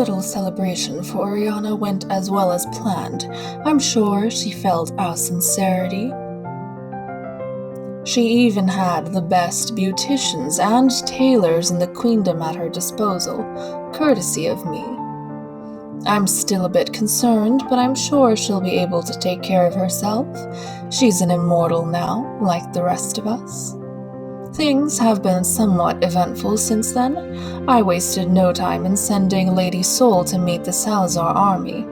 little celebration for Oriana went as well as planned, I'm sure she felt our sincerity. She even had the best beauticians and tailors in the queendom at her disposal, courtesy of me. I'm still a bit concerned, but I'm sure she'll be able to take care of herself. She's an immortal now, like the rest of us. Things have been somewhat eventful since then. I wasted no time in sending Lady Sol to meet the Salazar army.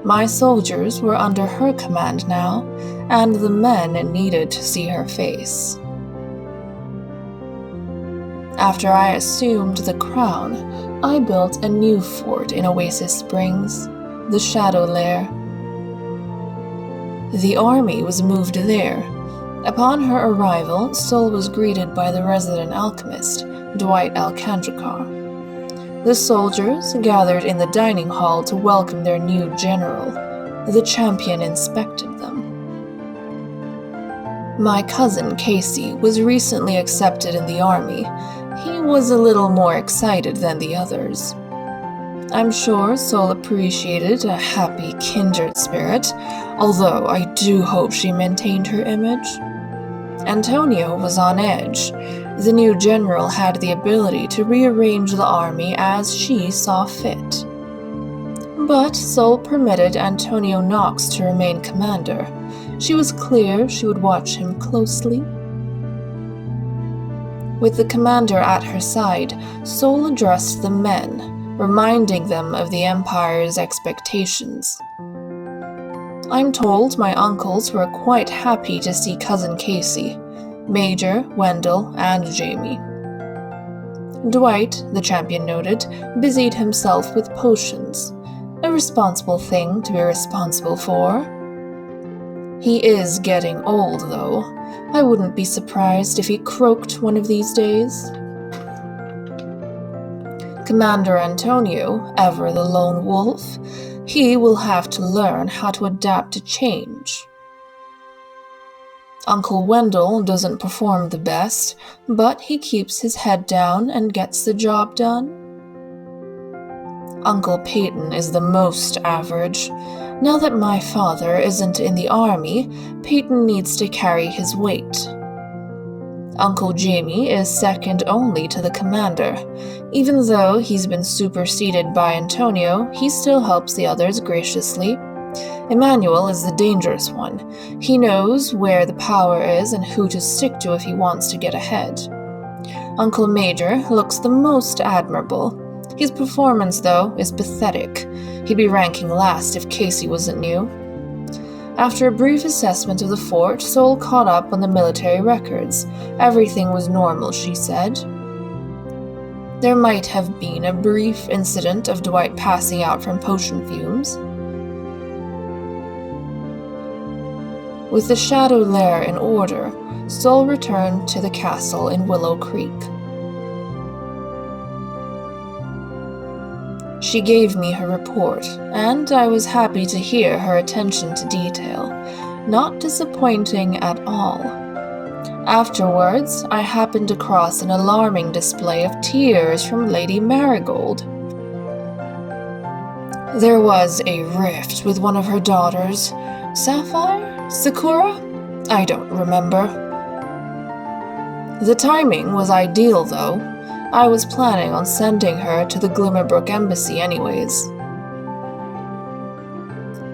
My soldiers were under her command now, and the men needed to see her face. After I assumed the crown, I built a new fort in Oasis Springs, the Shadow Lair. The army was moved there. Upon her arrival, Sol was greeted by the resident alchemist, Dwight Alcandricar. The soldiers gathered in the dining hall to welcome their new general. The champion inspected them. My cousin Casey was recently accepted in the army. He was a little more excited than the others. I'm sure Sol appreciated a happy kindred spirit, although I do hope she maintained her image. Antonio was on edge. The new general had the ability to rearrange the army as she saw fit. But Sol permitted Antonio Knox to remain commander. She was clear she would watch him closely. With the commander at her side, Sol addressed the men, reminding them of the Empire's expectations. I'm told my uncles were quite happy to see Cousin Casey, Major, Wendell, and Jamie. Dwight, the champion noted, busied himself with potions, a responsible thing to be responsible for. He is getting old, though. I wouldn't be surprised if he croaked one of these days. Commander Antonio, ever the lone wolf, he will have to learn how to adapt to change. Uncle Wendell doesn't perform the best, but he keeps his head down and gets the job done. Uncle Peyton is the most average. Now that my father isn't in the army, Peyton needs to carry his weight. Uncle Jamie is second only to the commander. Even though he's been superseded by Antonio, he still helps the others graciously. Emmanuel is the dangerous one. He knows where the power is and who to stick to if he wants to get ahead. Uncle Major looks the most admirable. His performance, though, is pathetic. He'd be ranking last if Casey wasn't new. After a brief assessment of the fort, Sol caught up on the military records. Everything was normal, she said. There might have been a brief incident of Dwight passing out from potion fumes. With the Shadow Lair in order, Sol returned to the castle in Willow Creek. She gave me her report, and I was happy to hear her attention to detail. Not disappointing at all. Afterwards, I happened across an alarming display of tears from Lady Marigold. There was a rift with one of her daughters, Sapphire? Sakura? I don't remember. The timing was ideal, though. I was planning on sending her to the Glimmerbrook Embassy anyways.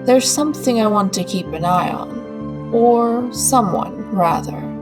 There's something I want to keep an eye on. Or someone, rather.